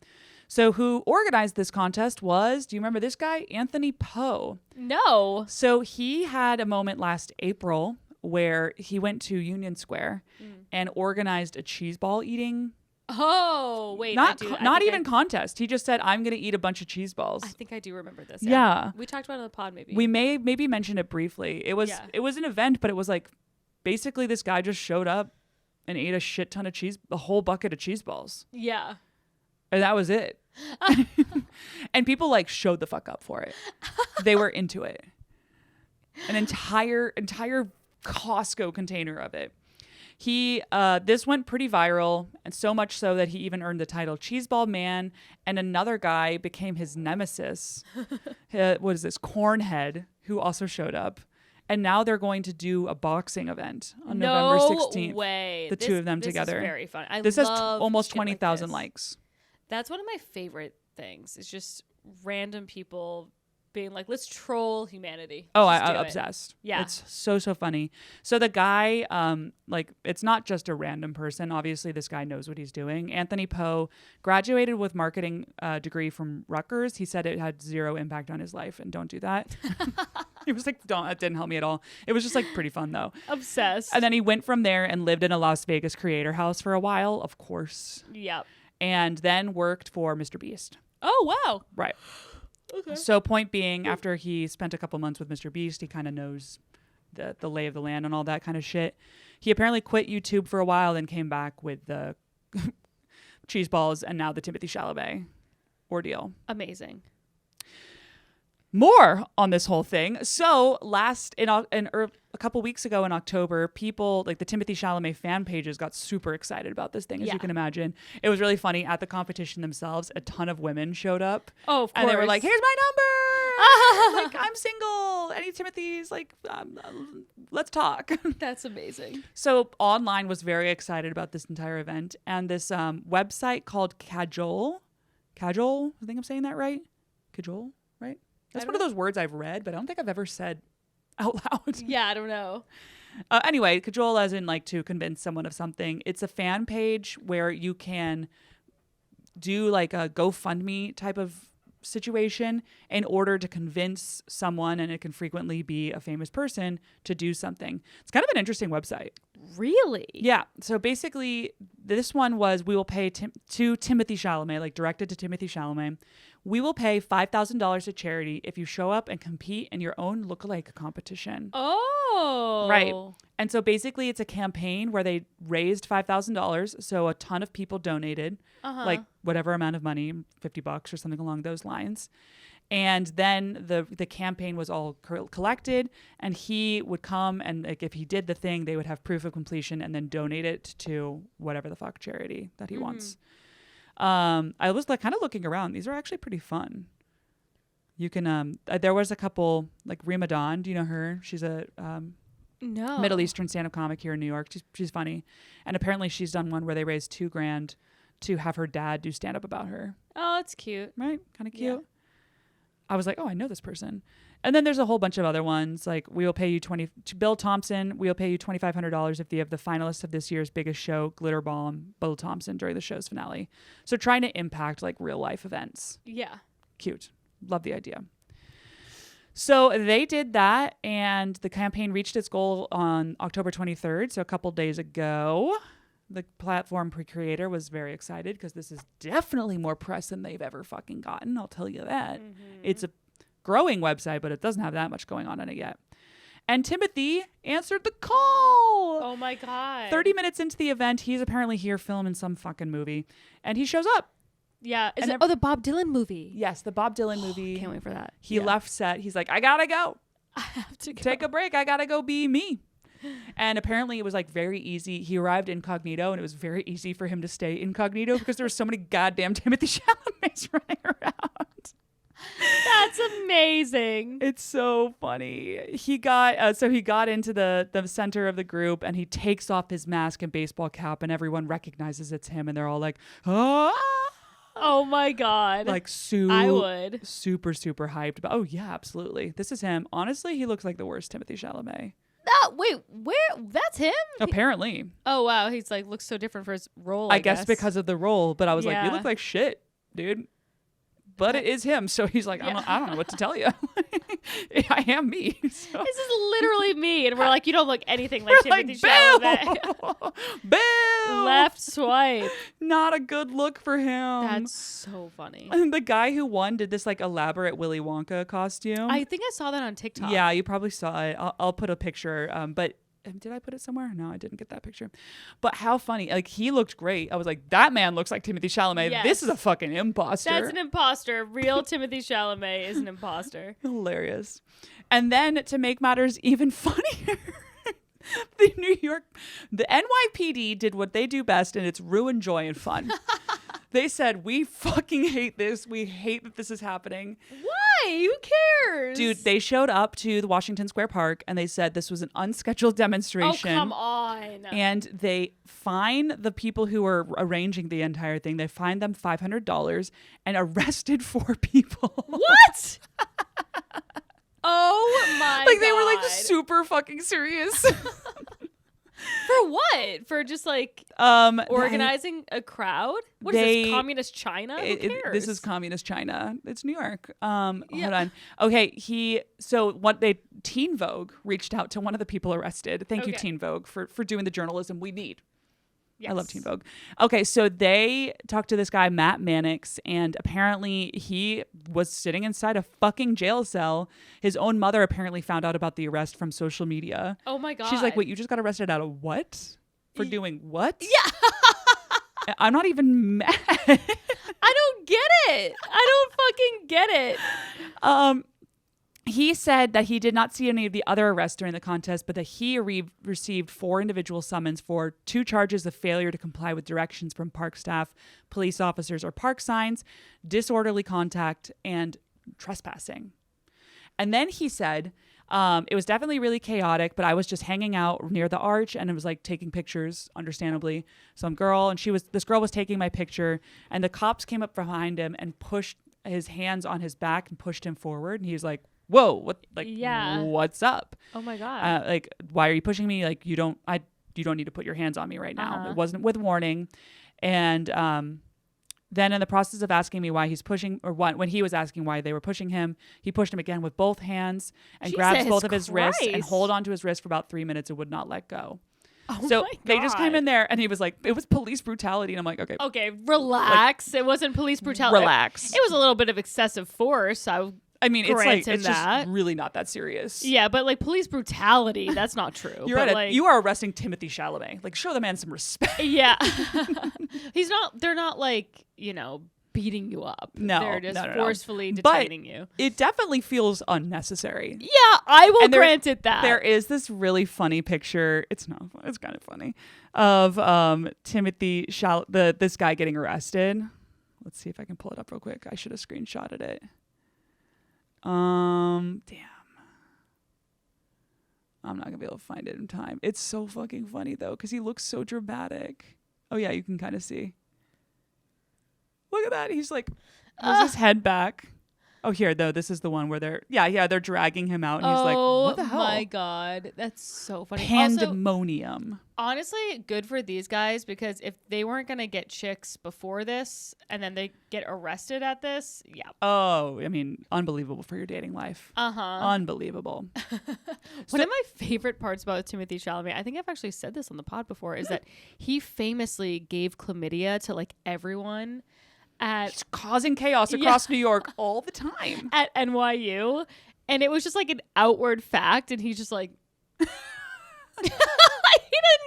So who organized this contest was, do you remember this guy? Anthony Poe. No. So he had a moment last April where he went to Union Square and organized a cheese ball eating. Oh, wait. Not even contest. He just said, I'm going to eat a bunch of cheese balls. I think I do remember this. Yeah. We talked about it on the pod maybe. We maybe mention it briefly. It was an event, but it was like basically this guy just showed up and ate a shit ton of a whole bucket of cheese balls. Yeah. And that was it. And people like showed the fuck up for it. They were into it. An entire Costco container of it. This went pretty viral, and so much so that he even earned the title Cheeseball Man, and another guy became his nemesis. What is this? Cornhead, who also showed up. And now they're going to do a boxing event on November 16th. No way. The two of them together. This is very fun. This has love almost shit like 20,000 this. likes. That's one of my favorite things. It's just random people being like, let's troll humanity. Oh, Just do I'm it. obsessed. Yeah. It's so funny. So the guy, it's not just a random person. Obviously, this guy knows what he's doing. Anthony Poe graduated with marketing degree from Rutgers. He said it had zero impact on his life, and don't do that. He was like, it didn't help me at all. It was just like pretty fun though. Obsessed. And then he went from there and lived in a Las Vegas creator house for a while, of course. Yep. And then worked for Mr. Beast. Oh, wow. Right. Okay. So point being, after he spent a couple months with Mr. Beast, he kind of knows the lay of the land and all that kind of shit. He apparently quit YouTube for a while, then came back with the cheese balls and now the Timothée Chalamet ordeal. Amazing. More on this whole thing. So a couple weeks ago in October, people like the Timothée Chalamet fan pages got super excited about this thing, as you can imagine. It was really funny. At the competition themselves, a ton of women showed up. Oh, of course. And they were like, here's my number. Like, I'm single. Any Timothys? Like, let's talk. That's amazing. So online was very excited about this entire event. And this website called Kajol, I think I'm saying that right? Kajol, right? That's one of those words I've read, but I don't think I've ever said out loud. Yeah, I don't know. Anyway, cajole as in like to convince someone of something. It's a fan page where you can do like a GoFundMe type of situation in order to convince someone, and it can frequently be a famous person, to do something. It's kind of an interesting website. Really? Yeah. So basically, this one was, we will pay to Timothée Chalamet, like directed to Timothée Chalamet. We will pay $5,000 to charity if you show up and compete in your own lookalike competition. Oh. Right. And so basically it's a campaign where they raised $5,000. So a ton of people donated, like whatever amount of money, $50 or something along those lines. And then the campaign was all collected, and he would come, and like if he did the thing, they would have proof of completion and then donate it to whatever the fuck charity that he wants. I was like kind of looking around. These are actually pretty fun. You can there was a couple, like Ramadan. Do you know her? She's a No. Middle Eastern stand-up comic here in New York. She's funny, and apparently she's done one where they raised $2,000 to have her dad do stand-up about her. Oh, that's cute. Right? Kind of cute. Yeah. I was like, oh, I know this person. And then there's a whole bunch of other ones. Like, we will pay you Bill Thompson, we'll pay you $2,500 if you have the finalists of this year's biggest show, Glitter Bomb, Bill Thompson, during the show's finale. So trying to impact like real life events. Yeah. Cute. Love the idea. So they did that, and the campaign reached its goal on October 23rd. So a couple days ago. The platform creator was very excited because this is definitely more press than they've ever fucking gotten. I'll tell you that. It's a growing website, but it doesn't have that much going on in it yet. And Timothée answered the call. Oh my God. 30 minutes into the event, he's apparently here filming some fucking movie, and he shows up. Yeah. Is And it, the Bob Dylan movie? Yes, the Bob Dylan movie. Can't wait for that. He left set. He's like, I gotta go. I have to go. Take a break. I gotta go be me. And apparently it was like very easy. He arrived incognito, and it was very easy for him to stay incognito because there were so many goddamn Timothée Chalamets running around. That's amazing. It's so funny. He got into the center of the group, and he takes off his mask and baseball cap, and everyone recognizes it's him, and they're all like, "Ah!" Oh my God. Like I would. super hyped. But oh yeah, absolutely. This is him. Honestly, he looks like the worst Timothée Chalamet. Wait, where? That's him? Apparently. Oh wow, he's like looks so different for his role. I guess because of the role, but I was like, you Yeah. look like shit, dude. But it is him, so he's like, I don't know what to tell you. I am me. So. This is literally me, and we're like, you don't look anything like We're Timothée like, Chalamet. Bill! Left swipe. Not a good look for him. That's so funny. And the guy who won did this like elaborate Willy Wonka costume. I think I saw that on TikTok. Yeah, you probably saw it. I'll put a picture. But did I put it somewhere? No, I didn't get that picture. But how funny. Like, he looked great. I was like, that man looks like Timothée Chalamet. Yes. This is a fucking imposter. That's an imposter. Real Timothée Chalamet is an imposter. Hilarious. And then to make matters even funnier, the NYPD did what they do best, and it's ruin joy and fun. They said, we fucking hate this. We hate that this is happening. Why? Who cares? Dude, they showed up to the Washington Square Park, and they said this was an unscheduled demonstration. Oh, come on. And they fine the people who were arranging the entire thing. They fined them $500 and arrested 4 people. What? Oh my Like, they were God. like super fucking serious. For what? For just like organizing a crowd? What is this, communist China? Who cares? This is communist China. It's New York. Hold on. Okay, Teen Vogue reached out to one of the people arrested. Thank you, Teen Vogue, for doing the journalism we need. Yes. I love Teen Vogue. Okay, so they talked to this guy, Matt Mannix, and apparently he was sitting inside a fucking jail cell. His own mother apparently found out about the arrest from social media. Oh my God. She's like, wait, you just got arrested out of what? For doing what? Yeah. I'm not even mad. I don't get it. I don't fucking get it. He said that he did not see any of the other arrests during the contest, but that he received 4 individual summons for 2 charges of failure to comply with directions from park staff, police officers, or park signs, disorderly contact, and trespassing. And then he said, it was definitely really chaotic, but I was just hanging out near the arch, and it was like taking pictures, understandably. Some girl, and this girl was taking my picture, and the cops came up behind him and pushed his hands on his back and pushed him forward. And he was like, whoa, what? Like, what's up? Oh my God. Like, why are you pushing me? Like, you don't need to put your hands on me right now. It wasn't with warning. And then in the process of asking me why he's pushing, or when he was asking why they were pushing him, he pushed him again with both hands and grabs both of his wrists and hold onto his wrist for about 3 minutes and would not let go. Oh so my they just came God. in there, and he was like, it was police brutality. And I'm like, okay. Okay, relax. It wasn't police brutality. Relax. It was a little bit of excessive force. I mean, it's just really not that serious. Yeah, but like police brutality, that's not true. You're right. You are arresting Timothée Chalamet. Like, show the man some respect. Yeah. They're not like, beating you up. No. They're just no. forcefully detaining you. It definitely feels unnecessary. Yeah, I will grant it that. There is this really funny picture. It's kind of funny, of Timothée Chalamet, this guy getting arrested. Let's see if I can pull it up real quick. I should have screenshotted it. Damn. I'm not gonna be able to find it in time. It's so fucking funny though, because he looks so dramatic. Oh yeah, you can kind of see. Look at that. He's like, has his head back. Oh, here though. This is the one where they're dragging him out, and he's like, "What the hell?" Oh my God, that's so funny. Pandemonium. Also, honestly, good for these guys, because if they weren't gonna get chicks before this, and then they get arrested at this, yeah. Oh, I mean, unbelievable for your dating life. Unbelievable. One of my favorite parts about Timothée Chalamet, I think I've actually said this on the pod before, is that he famously gave chlamydia to like everyone. It's causing chaos across New York all the time. At NYU. And it was just like an outward fact. And he's just like, he didn't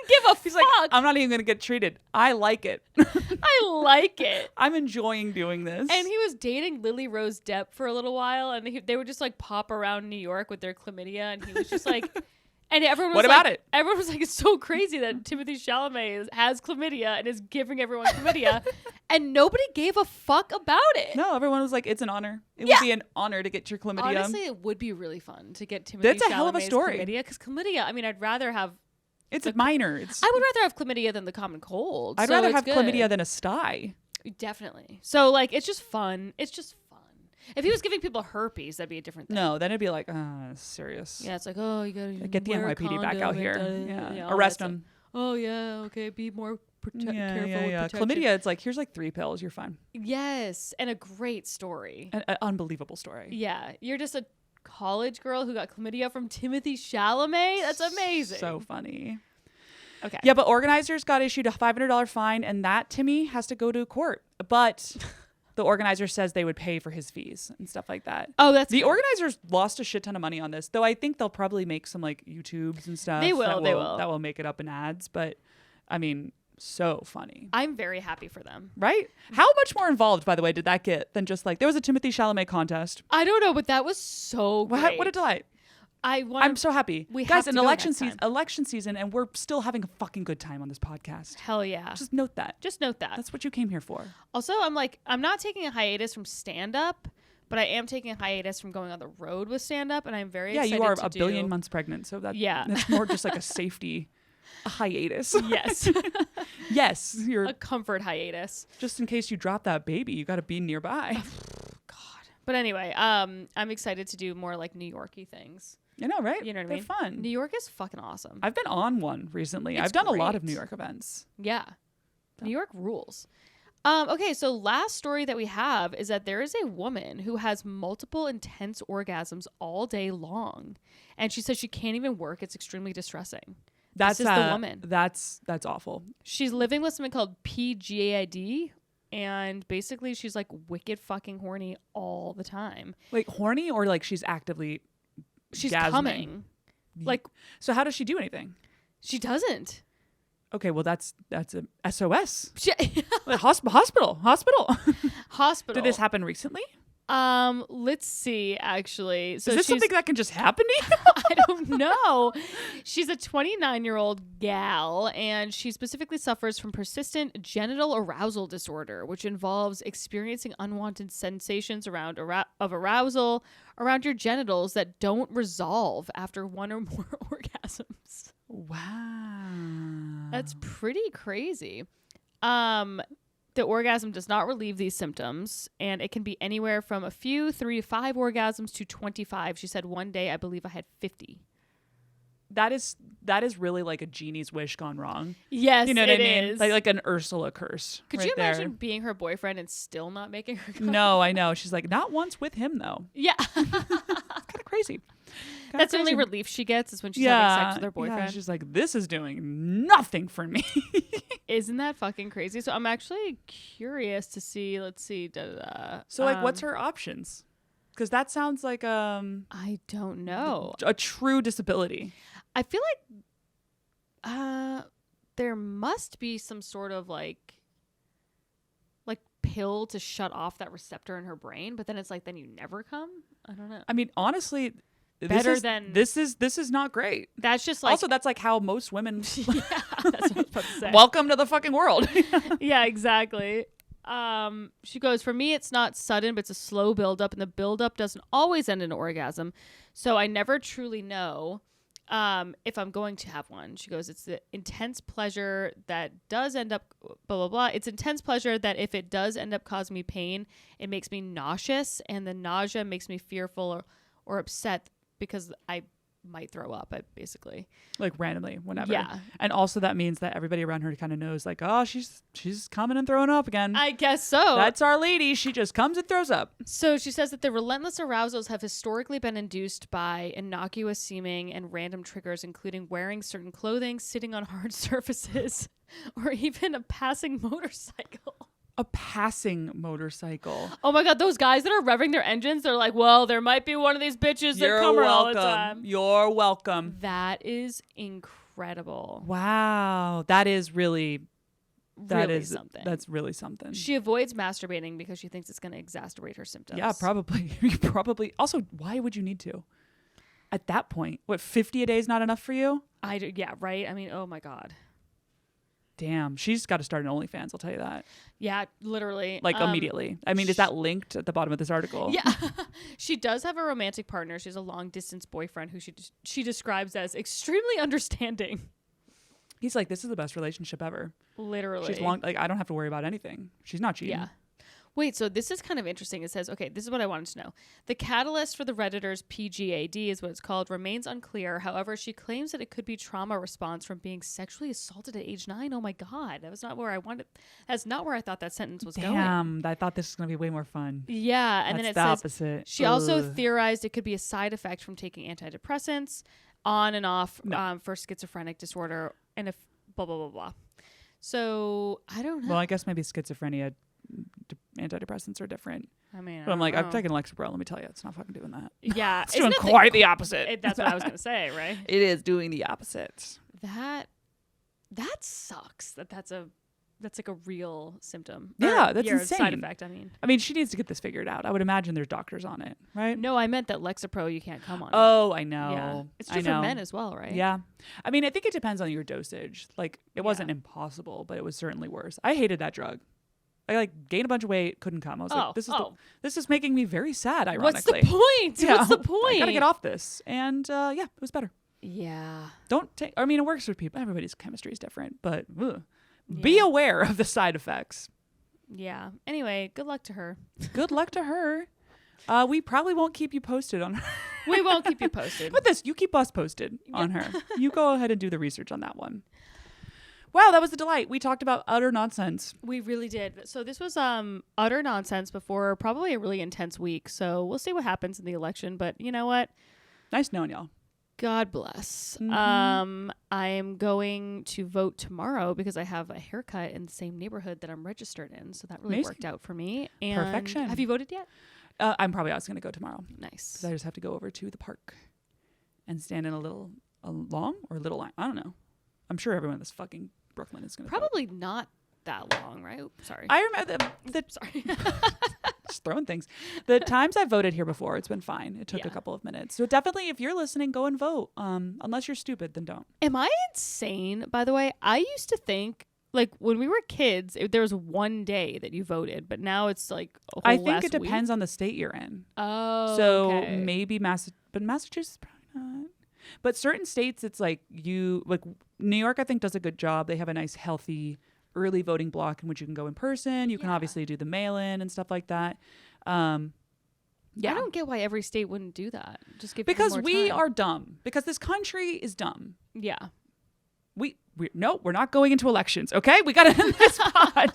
give a He's fuck. like, I'm not even going to get treated. I like it. I like it. I'm enjoying doing this. And he was dating Lily Rose Depp for a little while. And they would just like pop around New York with their chlamydia. And he was just like, And everyone was What about like, it? Everyone was like, it's so crazy that Timothée Chalamet has chlamydia and is giving everyone chlamydia, and nobody gave a fuck about it. No, everyone was like, it's an honor. It would be an honor to get your chlamydia. Honestly, it would be really fun to get Timothée That's a hell of a Chalamet's story. chlamydia, because chlamydia, I mean, I'd rather have... It's minor. I would rather have chlamydia than the common cold. I'd so rather it's have good. chlamydia than a sty. Definitely. So, like, it's just fun. It's just fun. If he was giving people herpes, that'd be a different thing. No, then it'd be like, serious. Yeah, it's like, oh, you gotta Get the wear a NYPD back condom out here. and, Yeah. all Arrest that him. stuff. Oh, yeah, okay, be more careful with protection. Chlamydia, it's like, here's like 3 pills. You're fine. Yes, and a great story. An unbelievable story. Yeah, you're just a college girl who got chlamydia from Timothée Chalamet. That's amazing. So funny. Okay. Yeah, but organizers got issued a $500 fine, and that Timmy has to go to court. But the organizer says they would pay for his fees and stuff like that. Oh, that's the good. organizers lost a shit ton of money on this, though. I think they'll probably make some like YouTubes and stuff. They will. That will make it up in ads. But I mean, so funny, I'm very happy for them. right? How much more involved, by the way, did that get than just like there was a Timothée Chalamet contest? I don't know, but that was so great. What a delight! I'm I'm so happy, we have guys. to An go election next season, time. election season, and we're still having a fucking good time on this podcast. Hell yeah. Just note that. Just note that. That's what you came here for. Also, I'm not taking a hiatus from stand up, but I am taking a hiatus from going on the road with stand up, and I'm very excited you are to a billion months pregnant, so that's more just like a safety a hiatus. Yes. Yes, you're A comfort hiatus. just in case you drop that baby, you got to be nearby. But anyway, I'm excited to do more like New Yorky things. You know, right? You know what I They're mean? fun. New York is fucking awesome. I've been on one recently. It's I've done a lot of great. New York events. Yeah. New York rules. Okay, so last story that we have is that there is a woman who has multiple intense orgasms all day long. And she says she can't even work. It's extremely distressing. That's this is the woman. That's awful. She's living with something called PGAD. And basically she's like wicked fucking horny all the time. Like horny or like she's actively She's gasming? coming. Like So how does she do anything? she doesn't. Okay, well that's a SOS. She, Like, hospital. hospital. Did this happen recently? Let's see, actually. So Is this she's, something that can just happen to you? I don't know. She's a 29-year-old gal, and she specifically suffers from persistent genital arousal disorder, which involves experiencing unwanted sensations of arousal around your genitals that don't resolve after one or more orgasms. Wow. That's pretty crazy. The orgasm does not relieve these symptoms, and it can be anywhere from a few, 3 to 5 orgasms to 25. She said one day, I believe I had 50. That is really like a genie's wish gone wrong. Yes, You know what I mean? is. Like an Ursula curse. Could right you imagine there. being her boyfriend and still not making her come? No, I know. She's like, not once with him though. Yeah. It's kind of crazy. That's the only relief she gets is when she's having sex with her boyfriend. Yeah, she's like, this is doing nothing for me. Isn't that fucking crazy? So I'm actually curious to see. Let's see. So like, what's her options? Because that sounds like I don't know. a true disability. I feel like there must be some sort of like pill to shut off that receptor in her brain, but then it's like then you never come. I don't know. I mean, honestly, Better this is, than- this is not great. That's just like Also, that's like how most women yeah, that's what I was about to say. welcome to the fucking world. Yeah, exactly. She goes, for me, it's not sudden, but it's a slow buildup, and the buildup doesn't always end in an orgasm. So I never truly know if I'm going to have one. She goes, it's the intense pleasure that does end up, blah, blah, blah. It's intense pleasure that if it does end up causing me pain, it makes me nauseous, and the nausea makes me fearful or upset because I might throw up, basically. Like randomly, whenever. Yeah. And also that means that everybody around her kind of knows like, oh, she's coming and throwing up again. I guess so. That's our lady. She just comes and throws up. So she says that the relentless arousals have historically been induced by innocuous seeming and random triggers, including wearing certain clothing, sitting on hard surfaces, or even a passing motorcycle. A passing motorcycle. Oh my God, those guys that are revving their engines, they're like, well, there might be one of these bitches that come around all the time. You're welcome. That is incredible. Wow. That is really Something. That's really something. She avoids masturbating because she thinks it's going to exacerbate her symptoms. Yeah, probably. You probably. Also, why would you need to? At that point, what, 50 a day is not enough for you? Yeah, right? I mean, oh my God. Damn, she's got to start an OnlyFans, I'll tell you that. Yeah, literally. Like immediately. I mean, is that linked at the bottom of this article? Yeah. She does have a romantic partner. She has a long distance boyfriend who she describes as extremely understanding. He's like, this is the best relationship ever. Literally. She's like, I don't have to worry about anything. She's not cheating. Yeah. Wait, so this is kind of interesting. It says, okay, this is what I wanted to know. The catalyst for the Redditor's PGAD is what it's called, remains unclear. However, she claims that it could be trauma response from being sexually assaulted at age 9. Oh my God. That was not where I wanted. That's not where I thought that sentence was going. Damn, I thought this was going to be way more fun. Yeah. And That's then it the says opposite. she also theorized it could be a side effect from taking antidepressants on and off for schizophrenic disorder and if blah, blah, blah, blah. So I don't know. Well, I guess maybe schizophrenia antidepressants are different. I mean, But I'm like, I've taken Lexapro. Let me tell you, it's not fucking doing that. Yeah. It's doing quite the opposite. That's what I was going to say, right? It is doing the opposite. That sucks. That's like a real symptom. Yeah, Or, that's insane. Side effect, I mean, she needs to get this figured out. I would imagine there's doctors on it, right? No, I meant that Lexapro you can't come on. Oh, I know. Yeah. It's true I know. for men as well, right? Yeah. I mean, I think it depends on your dosage. Like, it wasn't impossible, but it was certainly worse. I hated that drug. I like gained a bunch of weight, couldn't come. I was like, this is making me very sad, ironically. What's the point? Yeah, What's the point? I gotta get off this. And it was better. Yeah. Don't take, I mean, it works for people. Everybody's chemistry is different, but be aware of the side effects. Yeah. Anyway, good luck to her. Good luck to her. We probably won't keep you posted on her. We won't keep you posted. But you keep us posted on her. You go ahead and do the research on that one. Wow, that was a delight. We talked about utter nonsense. We really did. So this was utter nonsense before probably a really intense week. So we'll see what happens in the election. But you know what? Nice knowing y'all. God bless. Mm-hmm. I am going to vote tomorrow because I have a haircut in the same neighborhood that I'm registered in. So that really worked out for me. And Perfection. Have you voted yet? I'm probably also going to go tomorrow. Nice. 'Cause I just have to go over to the park and stand in a long or little line. I don't know. I'm sure everyone in this fucking Brooklyn is going to probably not that long, right? Oops, sorry. I remember sorry. just throwing things. The times I've voted here before, it's been fine. It took a couple of minutes. So definitely, if you're listening, go and vote. Unless you're stupid, then don't. Am I insane, by the way? I used to think, like, when we were kids, there was one day that you voted, but now it's like a whole I think last it depends week. on the state you're in. Oh, So okay. maybe but Massachusetts probably not. But certain states, it's like New York, I think, does a good job. They have a nice, healthy early voting block in which you can go in person. You can obviously do the mail-in and stuff like that. I don't get why every state wouldn't do that. Just give because people more we time. are dumb. Because this country is dumb. Yeah. No, we're not going into elections. Okay, we got to end this pod.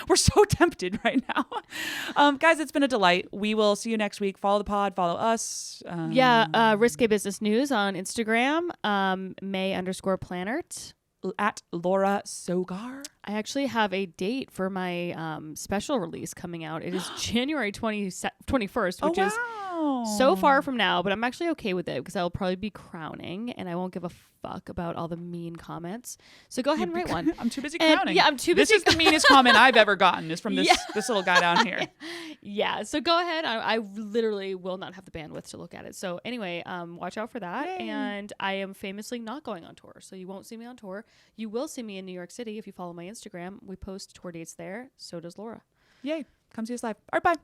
We're so tempted right now, guys. It's been a delight. We will see you next week. Follow the pod. Follow us. Risque Business News on Instagram. May_Planert. At Laura Sogar. I actually have a date for my special release coming out. It is January 21st, which is so far from now, but I'm actually okay with it because I'll probably be crowning and I won't give a fuck about all the mean comments. So go ahead and write one. I'm too busy crowning. Yeah, I'm too busy. This is the meanest comment I've ever gotten is from this little guy down here. Yeah, so go ahead. I literally will not have the bandwidth to look at it. So anyway, watch out for that. Yay. And I am famously not going on tour, so you won't see me on tour. You will see me in New York City if you follow my Instagram. We post tour dates there. So does Laura. Yay. Come see us live. All right, bye.